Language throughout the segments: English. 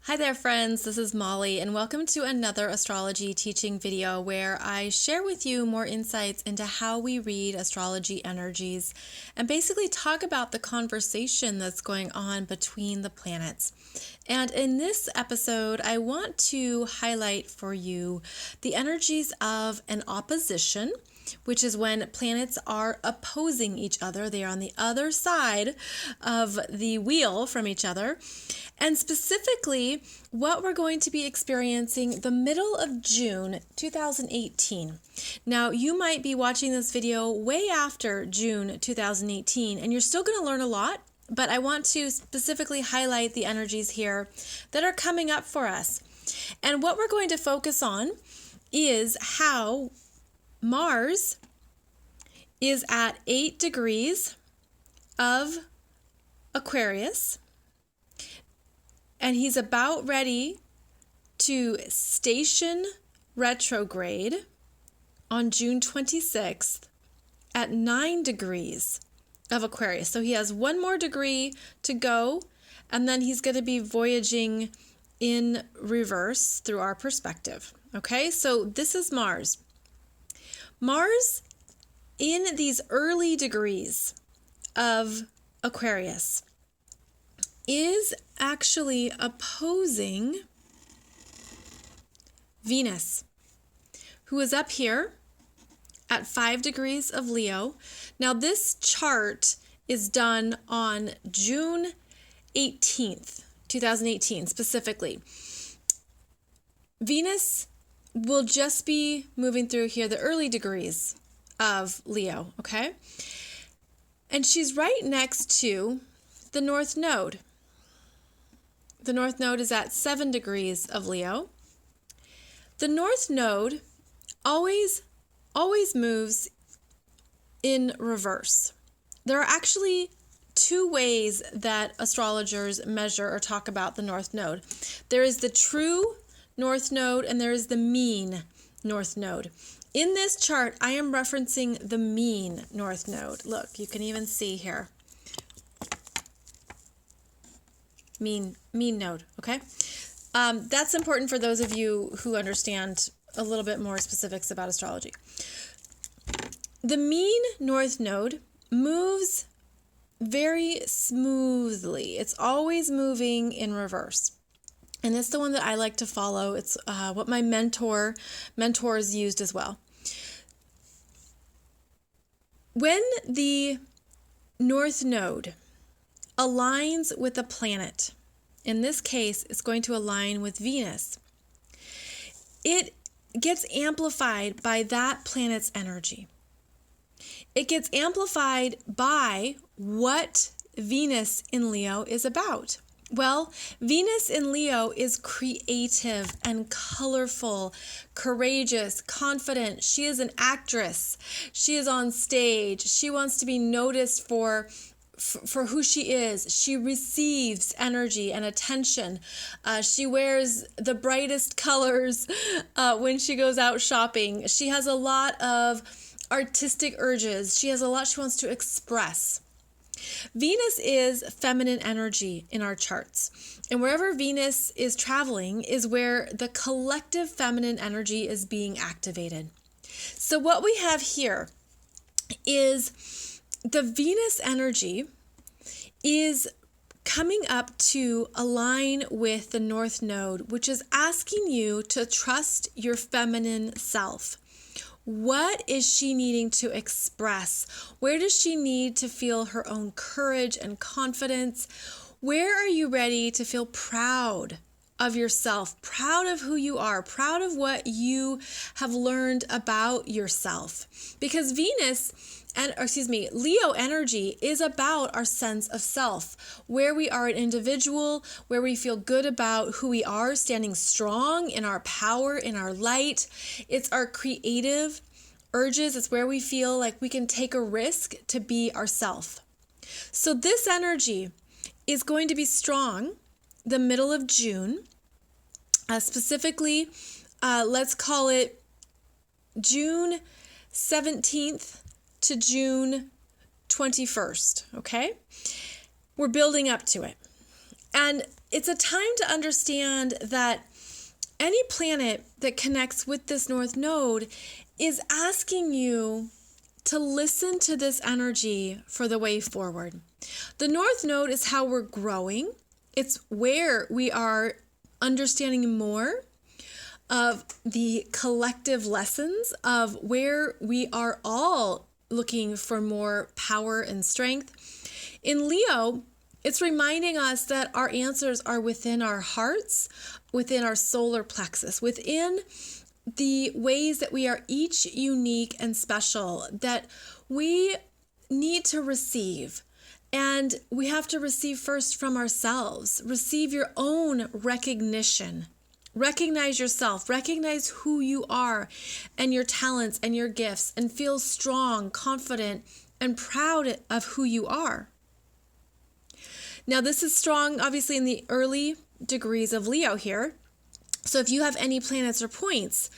Hi there, friends. This is Molly, and welcome to another astrology teaching video where I share with you more insights into how we read astrology energies and basically talk about the conversation that's going on between the planets. And in this episode, I want to highlight for you the energies of an opposition, which is when planets are opposing each other. They are on the other side of the wheel from each other. And specifically, what we're going to be experiencing the middle of June 2018. Now, you might be watching this video way after June 2018, and you're still going to learn a lot, but I want to specifically highlight the energies here that are coming up for us. And what we're going to focus on is how Mars is at 8 degrees of Aquarius, and he's about ready to station retrograde on June 26th at 9 degrees of Aquarius. So he has one more degree to go, and then he's going to be voyaging in reverse through our perspective. Okay, so this is Mars. Mars in these early degrees of Aquarius is actually opposing Venus, who is up here at 5 degrees of Leo. Now, this chart is done on June 18th, 2018, specifically. Venus will just be moving through here the early degrees of Leo, okay? And she's right next to the North Node. The North Node is at 7 degrees of Leo. The North Node always moves in reverse. There are actually two ways that astrologers measure or talk about the North Node. There is the true North Node and there is the mean North Node. In this chart, I am referencing the mean North Node. Look, you can even see here. Mean node, okay? That's important for those of you who understand a little bit more specifics about astrology. The mean North Node moves very smoothly. It's always moving in reverse. And it's the one that I like to follow. It's what my mentors used as well. When the North Node aligns with a planet, in this case, it's going to align with Venus, it gets amplified by that planet's energy. It gets amplified by what Venus in Leo is about. Well, Venus in Leo is creative and colorful, courageous, confident. She is an actress. She is on stage. She wants to be noticed for who she is. She receives energy and attention. She wears the brightest colors when she goes out shopping. She has a lot of artistic urges. She has a lot she wants to express. Venus is feminine energy in our charts, and wherever Venus is traveling is where the collective feminine energy is being activated. So what we have here is the Venus energy is coming up to align with the North Node, which is asking you to trust your feminine self. What is she needing to express? Where does she need to feel her own courage and confidence? Where are you ready to feel proud of yourself, proud of who you are, proud of what you have learned about yourself? Because Leo energy is about our sense of self, where we are an individual, where we feel good about who we are, standing strong in our power, in our light. It's our creative urges. It's where we feel like we can take a risk to be ourself. So this energy is going to be strong the middle of June, specifically, let's call it June 17th to June 21st, okay? We're building up to it. And it's a time to understand that any planet that connects with this North Node is asking you to listen to this energy for the way forward. The North Node is how we're growing. It's where we are understanding more of the collective lessons of where we are all looking for more power and strength. In Leo, it's reminding us that our answers are within our hearts, within our solar plexus, within the ways that we are each unique and special, that we need to receive. And we have to receive first from ourselves. Receive your own recognition. Recognize yourself. Recognize who you are and your talents and your gifts, and feel strong, confident, and proud of who you are. Now, this is strong, obviously, in the early degrees of Leo here. So if you have any planets or points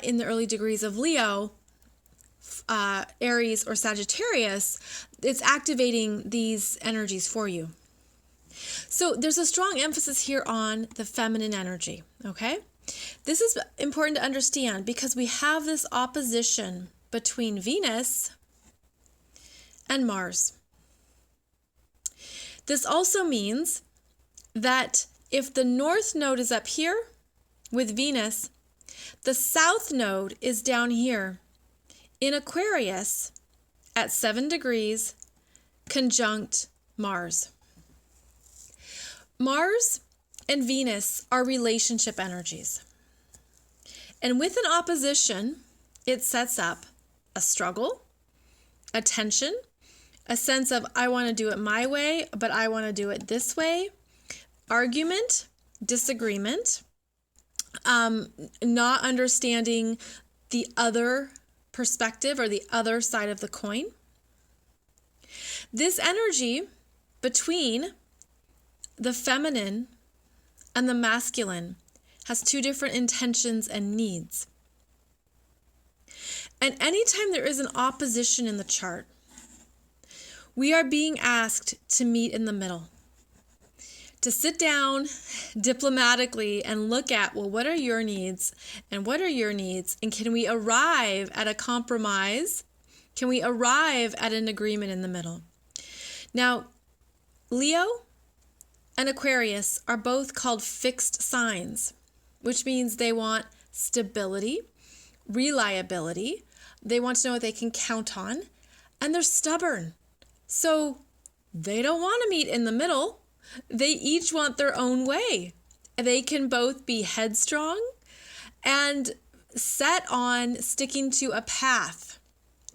in the early degrees of Leo, Aries or Sagittarius, it's activating these energies for you. So there's a strong emphasis here on the feminine energy, okay? This is important to understand because we have this opposition between Venus and Mars. This also means that if the North Node is up here with Venus, the South Node is down here in Aquarius at 7 degrees conjunct Mars. Mars and Venus are relationship energies. And with an opposition, it sets up a struggle, a tension, a sense of I want to do it my way, but I want to do it this way, argument, disagreement, not understanding the other perspective or the other side of the coin. This energy between the feminine and the masculine has two different intentions and needs. And anytime there is an opposition in the chart, we are being asked to meet in the middle, to sit down diplomatically and look at, well, what are your needs and what are your needs? And can we arrive at a compromise? Can we arrive at an agreement in the middle? Now, Leo and Aquarius are both called fixed signs, which means they want stability, reliability. They want to know what they can count on, and they're stubborn. So they don't want to meet in the middle. They each want their own way. They can both be headstrong and set on sticking to a path.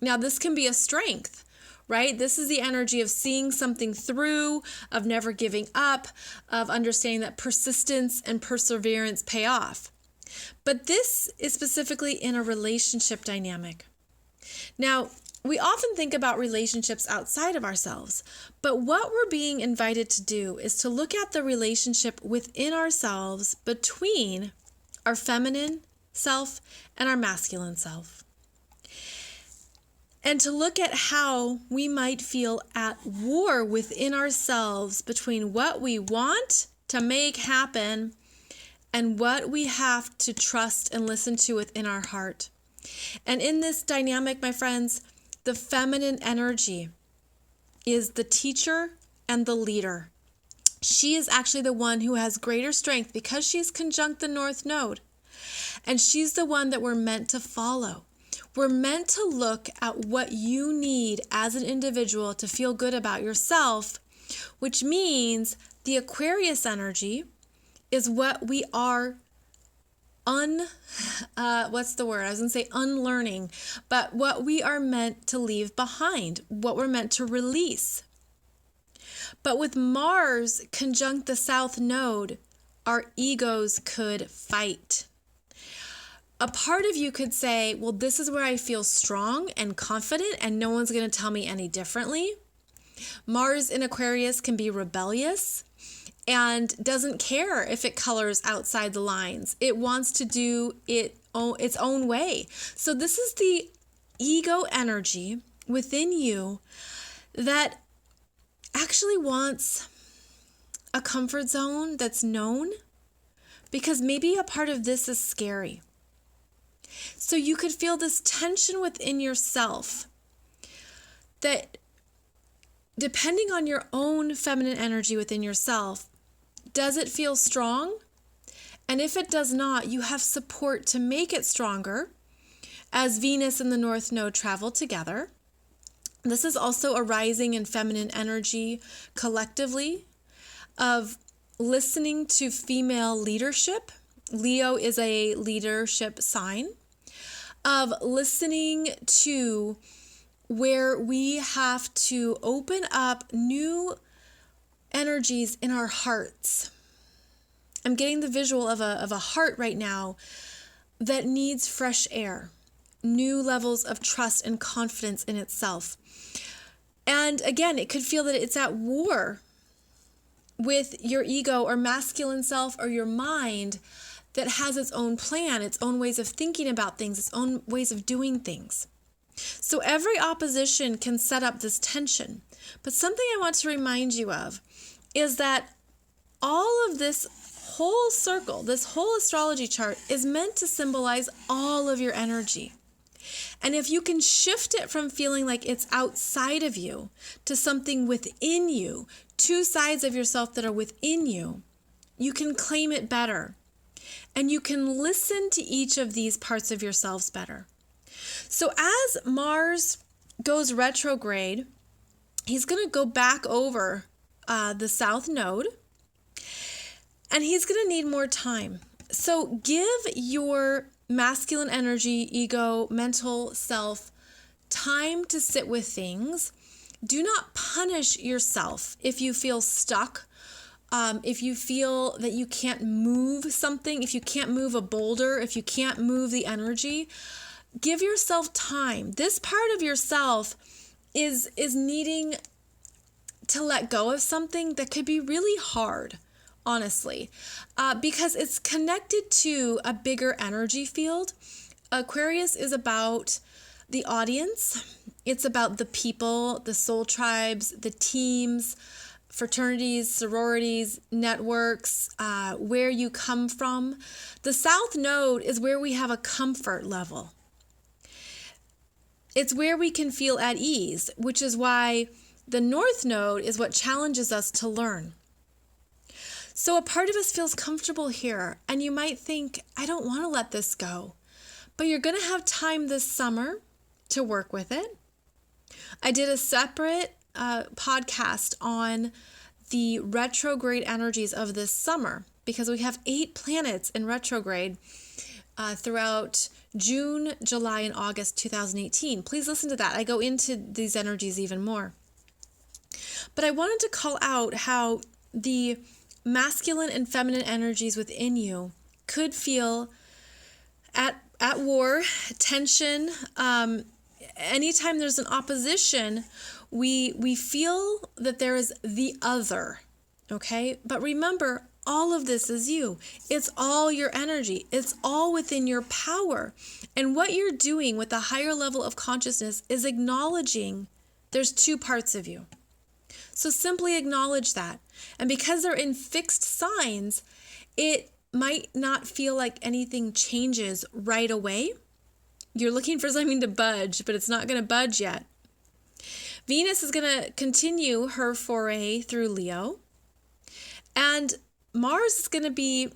Now, this can be a strength, right? This is the energy of seeing something through, of never giving up, of understanding that persistence and perseverance pay off. But this is specifically in a relationship dynamic. Now, we often think about relationships outside of ourselves, but what we're being invited to do is to look at the relationship within ourselves between our feminine self and our masculine self. And to look at how we might feel at war within ourselves between what we want to make happen and what we have to trust and listen to within our heart. And in this dynamic, my friends, the feminine energy is the teacher and the leader. She is actually the one who has greater strength because she's conjunct the North Node. And she's the one that we're meant to follow. We're meant to look at what you need as an individual to feel good about yourself, which means the Aquarius energy is what we are unlearning, but what we are meant to leave behind, what we're meant to release. But with Mars conjunct the South Node, our egos could fight. A part of you could say, well, this is where I feel strong and confident and no one's going to tell me any differently. Mars in Aquarius can be rebellious and doesn't care if it colors outside the lines. It wants to do its own way. So this is the ego energy within you that actually wants a comfort zone that's known, because maybe a part of this is scary. So you could feel this tension within yourself that, depending on your own feminine energy within yourself, does it feel strong? And if it does not, you have support to make it stronger as Venus and the North Node travel together. This is also a rising in feminine energy collectively of listening to female leadership. Leo is a leadership sign. Of listening to where we have to open up new energies in our hearts. I'm getting the visual of a heart right now that needs fresh air, new levels of trust and confidence in itself. And again, it could feel that it's at war with your ego or masculine self or your mind that has its own plan, its own ways of thinking about things, its own ways of doing things. So every opposition can set up this tension. But something I want to remind you of is that all of this whole circle, this whole astrology chart is meant to symbolize all of your energy. And if you can shift it from feeling like it's outside of you to something within you, two sides of yourself that are within you, you can claim it better. And you can listen to each of these parts of yourselves better. So as Mars goes retrograde, he's going to go back over the South Node, and he's going to need more time. So give your masculine energy, ego, mental self time to sit with things. Do not punish yourself if you feel stuck. If you feel that you can't move something, if you can't move a boulder, if you can't move the energy, give yourself time. This part of yourself is needing to let go of something that could be really hard, honestly, because it's connected to a bigger energy field. Aquarius is about the audience. It's about the people, the soul tribes, the teams, fraternities, sororities, networks, where you come from. The South Node is where we have a comfort level. It's where we can feel at ease, which is why the North Node is what challenges us to learn. So a part of us feels comfortable here, and you might think, I don't want to let this go. But you're going to have time this summer to work with it. I did a separate podcast on the retrograde energies of this summer because we have 8 planets in retrograde throughout June, July, and August 2018. Please listen to that. I go into these energies even more. But I wanted to call out how the masculine and feminine energies within you could feel at war, tension. Anytime there's an opposition, we feel that there is the other, okay? But remember, all of this is you. It's all your energy. It's all within your power. And what you're doing with a higher level of consciousness is acknowledging there's 2 parts of you. So simply acknowledge that. And because they're in fixed signs, it might not feel like anything changes right away. You're looking for something to budge, but it's not going to budge yet. Venus is going to continue her foray through Leo. And Mars is going to be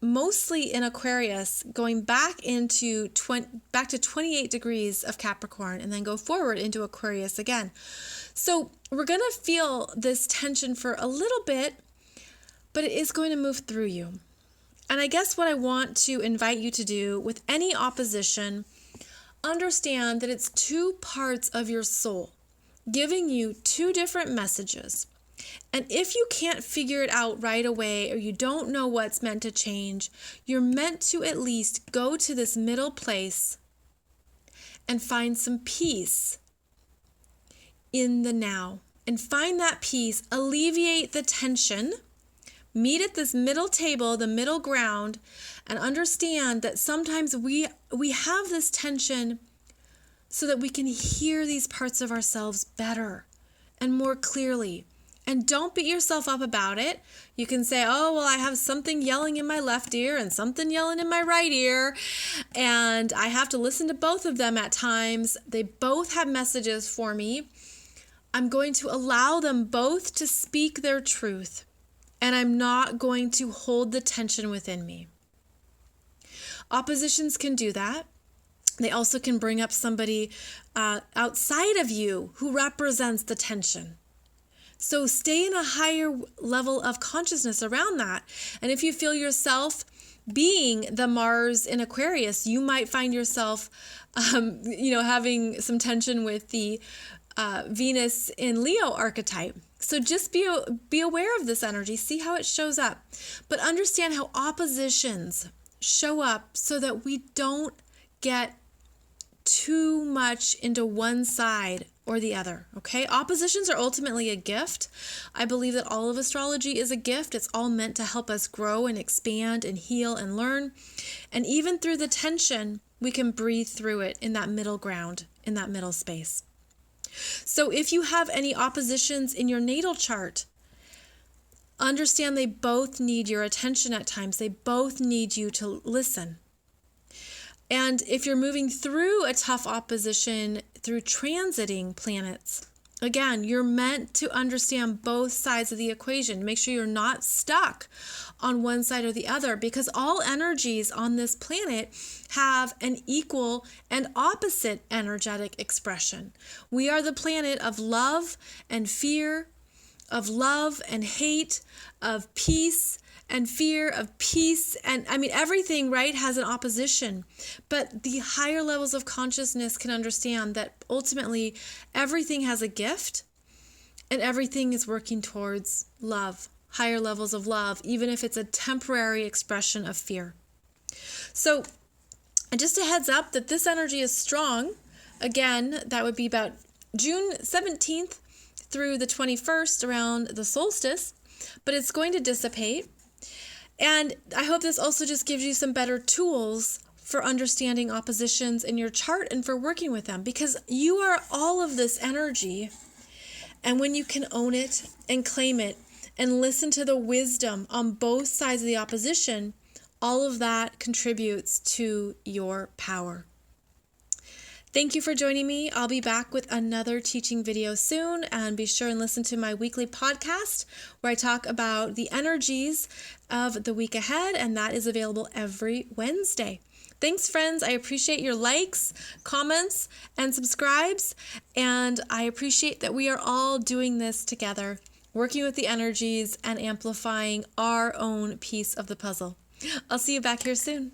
mostly in Aquarius, going back to 28 degrees of Capricorn, and then go forward into Aquarius again. So we're going to feel this tension for a little bit, but it is going to move through you. And I guess what I want to invite you to do with any opposition, understand that it's 2 parts of your soul giving you 2 different messages. And if you can't figure it out right away, or you don't know what's meant to change, you're meant to at least go to this middle place and find some peace in the now. And find that peace, alleviate the tension, meet at this middle table, the middle ground, and understand that sometimes we have this tension so that we can hear these parts of ourselves better and more clearly. And don't beat yourself up about it. You can say, oh, well, I have something yelling in my left ear and something yelling in my right ear, and I have to listen to both of them at times. They both have messages for me. I'm going to allow them both to speak their truth, and I'm not going to hold the tension within me. Oppositions can do that. They also can bring up somebody outside of you who represents the tension. So stay in a higher level of consciousness around that. And if you feel yourself being the Mars in Aquarius, you might find yourself, having some tension with the Venus in Leo archetype. So just be aware of this energy, see how it shows up, but understand how oppositions show up so that we don't get too much into one side or the other, okay? Oppositions are ultimately a gift. I believe that all of astrology is a gift. It's all meant to help us grow and expand and heal and learn. And even through the tension, we can breathe through it in that middle ground, in that middle space. So if you have any oppositions in your natal chart, understand they both need your attention at times. They both need you to listen. And if you're moving through a tough opposition through transiting planets, again, you're meant to understand both sides of the equation. Make sure you're not stuck on one side or the other, because all energies on this planet have an equal and opposite energetic expression. We are the planet of love and fear, of love and hate, of peace and fear, of peace, and everything, right, has an opposition. But the higher levels of consciousness can understand that ultimately everything has a gift and everything is working towards love, higher levels of love, even if it's a temporary expression of fear. So just a heads up that this energy is strong. Again, that would be about June 17th through the 21st around the solstice, but it's going to dissipate. And I hope this also just gives you some better tools for understanding oppositions in your chart and for working with them, because you are all of this energy. And when you can own it and claim it and listen to the wisdom on both sides of the opposition, all of that contributes to your power. Thank you for joining me. I'll be back with another teaching video soon, and be sure and listen to my weekly podcast where I talk about the energies of the week ahead, and that is available every Wednesday. Thanks, friends. I appreciate your likes, comments, and subscribes, and I appreciate that we are all doing this together, working with the energies and amplifying our own piece of the puzzle. I'll see you back here soon.